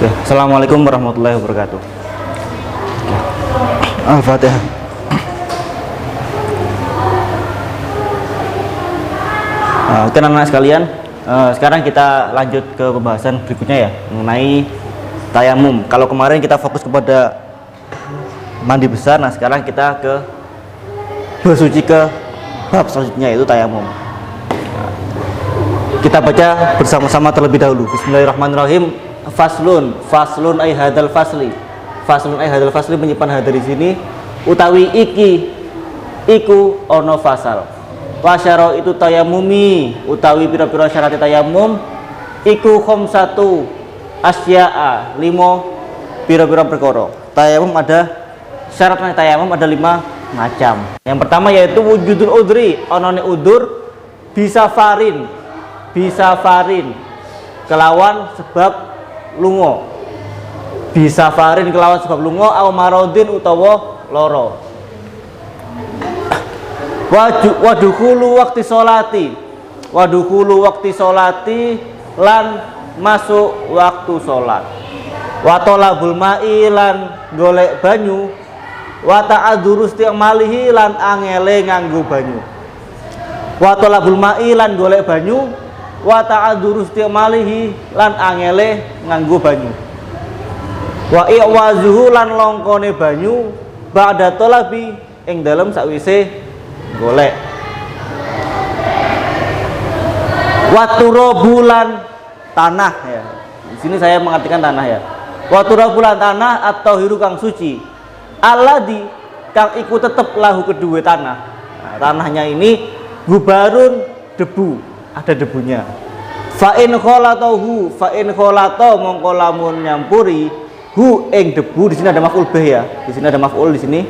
Assalamualaikum warahmatullahi wabarakatuh. Al-Fatihah. Oke anak-anak sekalian, sekarang kita lanjut ke pembahasan berikutnya ya, mengenai tayamum. Kalau kemarin kita fokus kepada mandi besar, nah sekarang kita ke bersuci ke bab selanjutnya, yaitu tayamum. Kita baca bersama-sama terlebih dahulu. Bismillahirrahmanirrahim. Faslun ay hadal fasli. Faslun ay hadal fasli menyimpan hadal di sini utawi iku ono fasal. Wasyaro itu tayamumi utawi pira-pira syarat tayamum iku khamsatu asya'a, 5 pira-pira perkara. Tayamum ada syarat tayamum ada 5 macam. Yang pertama yaitu wujudul udri, onone udur bisa farin kelawan sebab lungo, bisa farin kelawan sebab lungo, au marodin utawa loro. Wadukhulu waktu solati lan masuk waktu solat. Watolabul ma'i lan golek banyu. Wata'adzurus ti'malihi lan angele nganggo banyu. Watolabul ma'i lan golek banyu. Wa ta'adzurus ti'malihi lan angele nganggo banyu. Wa i'wazuhu lan longkone banyu ba'da talabi ing dalem sakwise golek. Wa turabulan tanah ya. Di sini saya mengartikan tanah ya. Wa turabulan tanah atau hiru kang suci. Alladzi kang iku tetep lahu kedue tanah. Nah, tanahnya ini gubarun debu, ada debunya. Fa in kholatahu mongko lamun nyampuri hu ing debu. Di sini ada maf'ul bih ya. Di sini ada maf'ul di sini.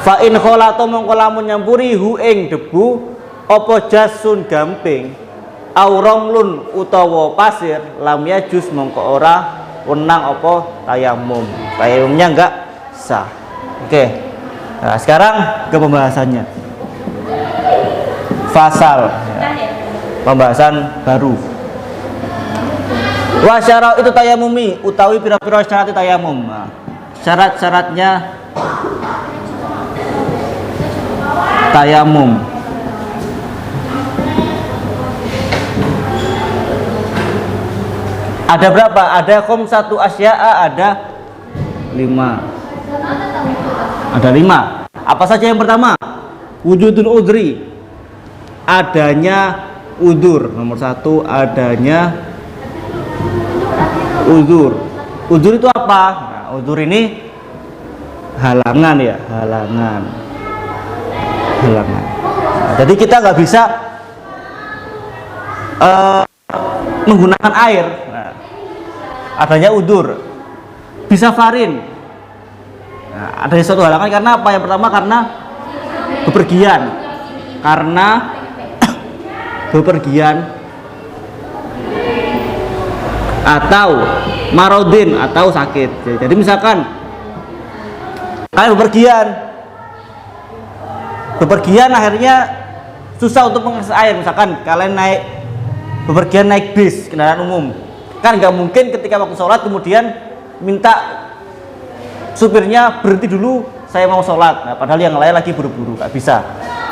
Fa in kholatahu mongko lamun nyampuri hu ing debu apa jasun gamping au ramlun utawa pasir lam yajus mongko ora wenang apa tayamum. Tayamumnya enggak sah. Oke. Nah, sekarang ke pembahasannya. Fasal ya. Pembahasan baru. Wasyara itu tayamumi utawi pira-pira syarat tayamum. Nah, syarat-syaratnya tayamum. Ada berapa? Ada khamsatu asya'a, ada 5. Ada 5. Apa saja yang pertama? Wujudul udri, adanya udur. Nomor 1 adanya udur. Udur itu apa? Nah, udur ini halangan ya, halangan. Nah, jadi kita nggak bisa menggunakan air. Nah, adanya udur. Bisa farin. Nah, adanya suatu halangan karena apa? Yang pertama karena bepergian. Karena bepergian atau marodin atau sakit. Jadi misalkan kalian bepergian akhirnya susah untuk mengakses air. Misalkan kalian bepergian naik bis, kendaraan umum, kan nggak mungkin ketika waktu sholat kemudian minta supirnya berhenti dulu, saya mau sholat. Nah, padahal yang lain lagi buru-buru, nggak bisa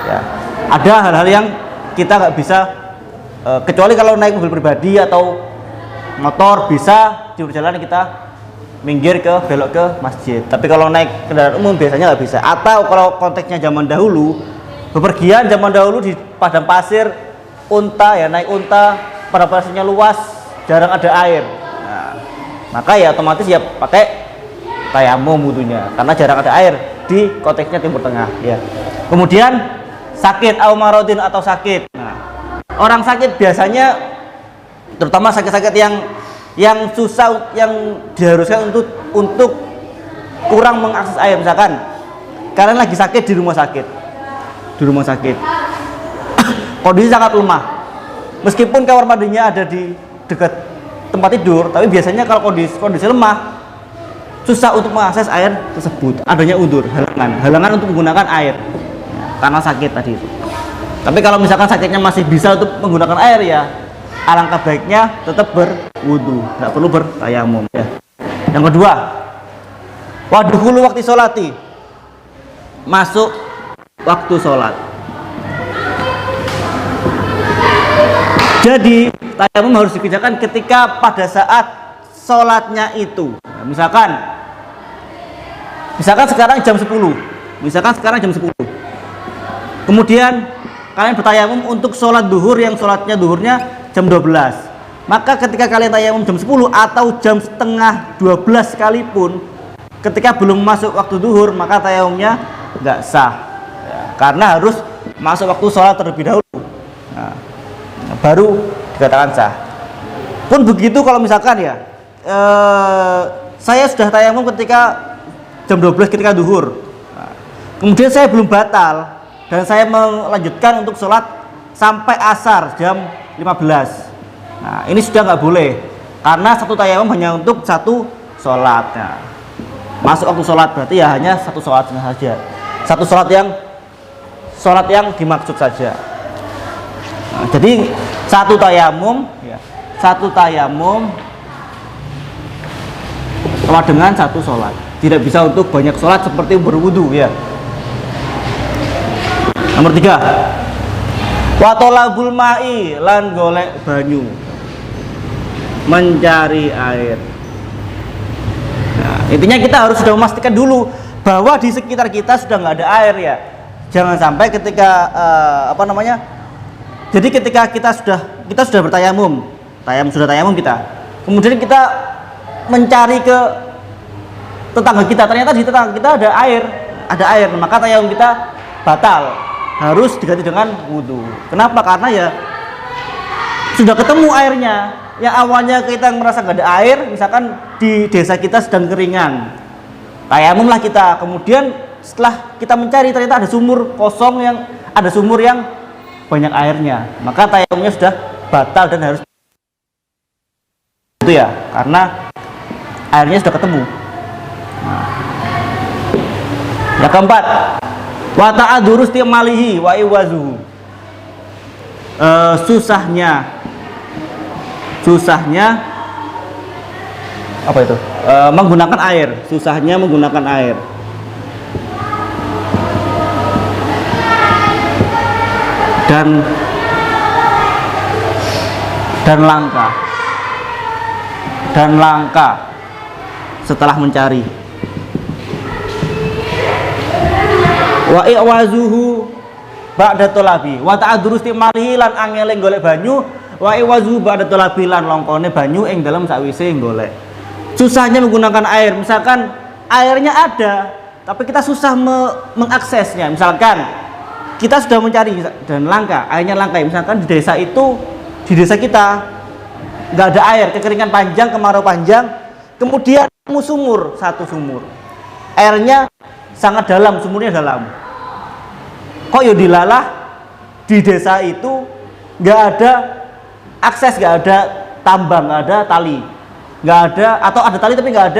ya. Ada hal-hal yang kita nggak bisa, kecuali kalau naik mobil pribadi atau motor bisa di perjalanan kita minggir belok ke masjid. Tapi kalau naik kendaraan umum biasanya nggak bisa. Atau kalau konteksnya zaman dahulu, bepergian zaman dahulu di padang pasir, unta ya, naik unta, padang pasirnya luas, jarang ada air. Nah, maka ya otomatis ya pakai tayamum wudunya karena jarang ada air di konteksnya Timur Tengah ya. Kemudian sakit au marodin atau sakit. Nah, orang sakit biasanya terutama sakit-sakit yang susah, yang diharuskan untuk kurang mengakses air. Misalkan kalian lagi sakit di rumah sakit, kondisi sangat lemah, meskipun kamar mandinya ada di dekat tempat tidur, tapi biasanya kalau kondisi lemah susah untuk mengakses air tersebut. Adanya udur, halangan untuk menggunakan air ya, karena sakit tadi itu. Tapi kalau misalkan sakitnya masih bisa untuk menggunakan air ya, alangkah baiknya tetap berwudu, nggak perlu bertayamum ya. Yang kedua, waduhulu waktu sholati, masuk waktu sholat. Jadi tayamum harus dikerjakan ketika pada saat sholatnya itu. Nah, misalkan sekarang jam 10. Kemudian kalian bertayamum untuk sholat duhur yang sholatnya duhurnya jam 12. Maka ketika kalian tayamum jam 10 atau jam setengah 12 sekalipun, ketika belum masuk waktu duhur, maka tayamumnya nggak sah ya, karena harus masuk waktu sholat terlebih dahulu. Nah, baru dikatakan sah. Pun begitu kalau misalkan ya saya sudah tayamum ketika jam 12 ketika duhur, nah, kemudian saya belum batal dan saya melanjutkan untuk sholat sampai asar jam 15. Nah, ini sudah nggak boleh karena satu tayamum hanya untuk satu sholat. Nah, masuk waktu sholat berarti ya hanya satu sholat saja, satu sholat yang dimaksud saja. Nah, jadi satu tayamum sama dengan satu sholat. Tidak bisa untuk banyak sholat seperti berwudu ya. Nomor 3, watolabul ma'i lan golek banyu, mencari air. Nah, intinya kita harus sudah memastikan dulu bahwa di sekitar kita sudah nggak ada air ya. Jangan sampai ketika jadi ketika kita sudah bertayamum, kita, kemudian kita mencari ke tetangga kita, ternyata di tetangga kita ada air, maka tayamum kita batal, harus diganti dengan wudhu. Kenapa? Karena ya sudah ketemu airnya. Yang awalnya kita merasa nggak ada air, misalkan di desa kita sedang keringan, tayamumlah kita. Kemudian setelah kita mencari ternyata ada sumur kosong ada sumur yang banyak airnya, maka tayamumnya sudah batal dan harus itu ya, karena airnya sudah ketemu. Nah, yang keempat, wa ta'adzuru istimalihi wa iwazuhu, susahnya apa itu? Menggunakan air, susahnya menggunakan air. Dan langka setelah mencari. Wa iwazuhu ba'da tolabi, wa ta'adzuru istimalihi lan angeling golek banyu, wa iwazuhu ba'da tolabi lan longkone banyu ing dalam sakwise golek. Susahnya menggunakan air, misalkan airnya ada tapi kita susah mengaksesnya. Misalkan kita sudah mencari dan airnya langka. Misalkan di desa kita nggak ada air, kekeringan panjang, kemarau panjang, kemudian satu sumur, airnya sangat dalam, sumurnya dalam. Kok ya dilalah di desa itu nggak ada akses, nggak ada tambang, nggak ada tali, nggak ada, atau ada tali tapi nggak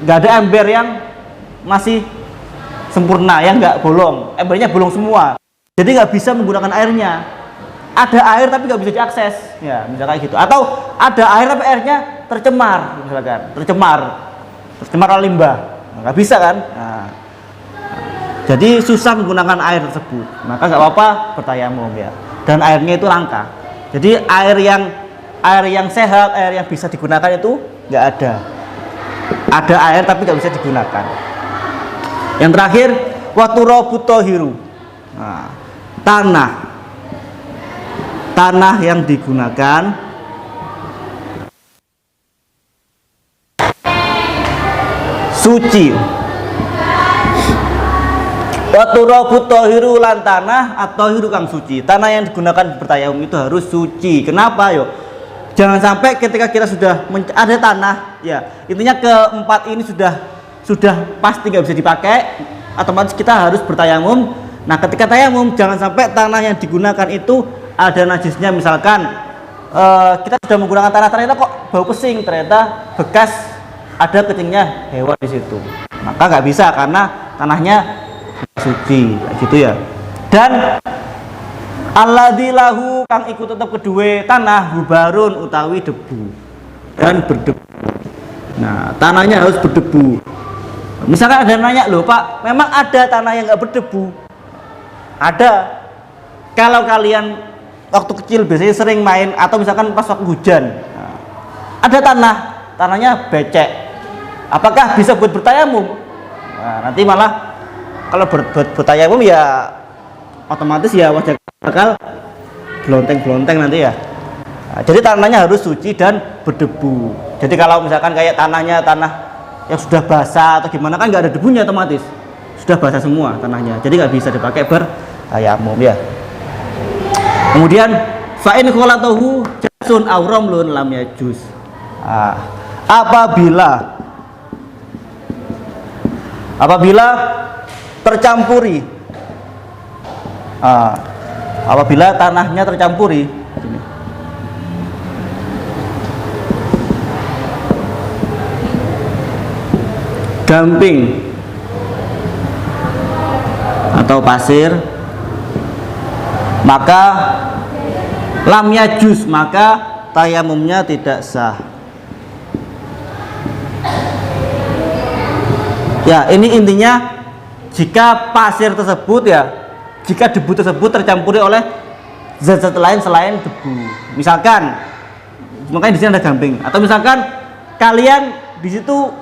ada ember yang masih sempurna, yang nggak bolong, embernya bolong semua, jadi nggak bisa menggunakan airnya. Ada air tapi nggak bisa diakses ya, misalkan gitu. Atau ada air tapi airnya tercemar, misalkan tercemar oleh limbah, nggak bisa kan. Nah, jadi susah menggunakan air tersebut, maka nggak apa-apa bertayamum ya. Dan airnya itu langka, jadi air yang sehat, air yang bisa digunakan itu nggak ada. Ada air tapi nggak bisa digunakan. Yang terakhir, waturabut tohiru, nah, tanah yang digunakan suci. Waturabut tohiru lan tanah atau hiru kang suci. Tanah yang digunakan bertayamum itu harus suci. Kenapa yo? Jangan sampai ketika kita sudah ada tanah ya, intinya keempat ini sudah pasti nggak bisa dipakai, otomatis kita harus bertayamum. Nah, ketika tayamum jangan sampai tanah yang digunakan itu ada najisnya. Misalkan kita sudah menggunakan tanah, ternyata kok bau pesing, ternyata bekas ada kencingnya hewan di situ, maka nggak bisa karena tanahnya suci, gitu ya. Dan alladilahu kang ikut tetap kedua tanah hubarun utawi debu dan berdebu. Nah, tanahnya harus berdebu. Misalkan ada yang nanya, loh Pak, memang ada tanah yang nggak berdebu? Ada. Kalau kalian waktu kecil biasanya sering main atau misalkan pas waktu hujan, nah, ada tanahnya becek. Apakah bisa buat bertayamum? Nah, nanti malah kalau bertayamum ya otomatis ya wajah bakal blonteng-blonteng nanti ya. Nah, jadi tanahnya harus suci dan berdebu. Jadi kalau misalkan kayak tanah yang sudah basah atau gimana kan nggak ada debunya, otomatis sudah basah semua tanahnya. Jadi nggak bisa dipakai bertayamum ya. Kemudian fa'in kholatahu jasun auramlun lam yajuz. Apabila tercampuri, apabila tanahnya tercampuri gamping atau pasir, maka lam yajuz, maka tayamumnya tidak sah. Ya, ini intinya jika pasir tersebut ya, jika debu tersebut tercampuri oleh zat-zat lain selain debu. Misalkan, makanya di sini ada gamping. Atau misalkan kalian di situ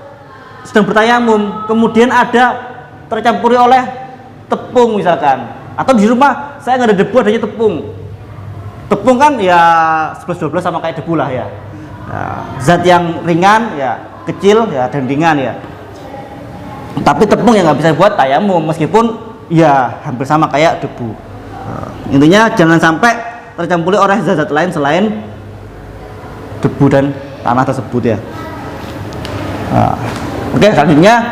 sedang bertayamum, kemudian ada tercampuri oleh tepung misalkan. Atau di rumah saya nggak ada debu, adanya tepung. Tepung kan ya 11-12 sama kayak debu lah ya. Nah, zat yang ringan ya, kecil ya, dan ringan ya. Tapi tepung yang nggak bisa buat tayamum meskipun ya hampir sama kayak debu. Intinya jangan sampai tercampuri oleh zat-zat lain selain debu dan tanah tersebut ya. Oke, selanjutnya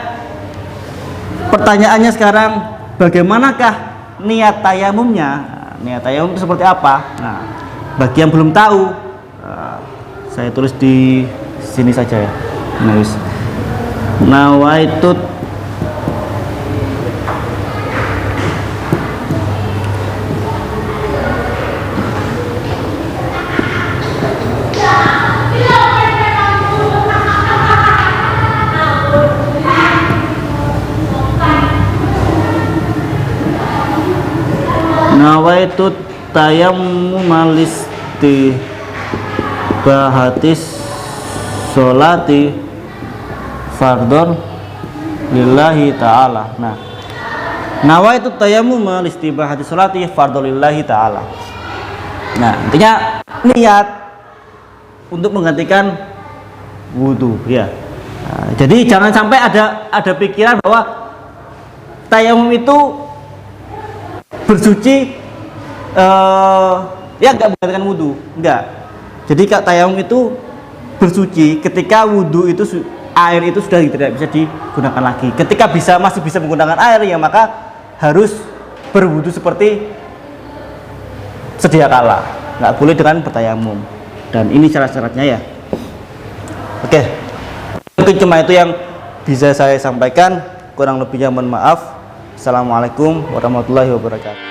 pertanyaannya sekarang, bagaimanakah niat tayamumnya? Niat tayamum itu seperti apa? Nah, bagi yang belum tahu, saya tulis di sini saja ya. Nulis nawaitut nawaitu tayammum alisti bahatis sholati fardhon lillahi ta'ala. Nah, nawaitu tayammum alisti bahatis sholati fardhon lillahi ta'ala. Nah, intinya niat untuk menggantikan wudhu ya. Nah, jadi jangan sampai ada pikiran bahwa tayamum itu bersuci ya nggak menggantikan wudhu, enggak. Jadi tayamum itu bersuci ketika wudhu itu air itu sudah tidak bisa digunakan lagi. Ketika masih bisa menggunakan air ya maka harus berwudhu seperti sedia kala, nggak boleh dengan bertayamum. Dan ini syarat-syaratnya ya. Oke, mungkin cuma itu yang bisa saya sampaikan, kurang lebihnya mohon maaf. Assalamualaikum warahmatullahi wabarakatuh.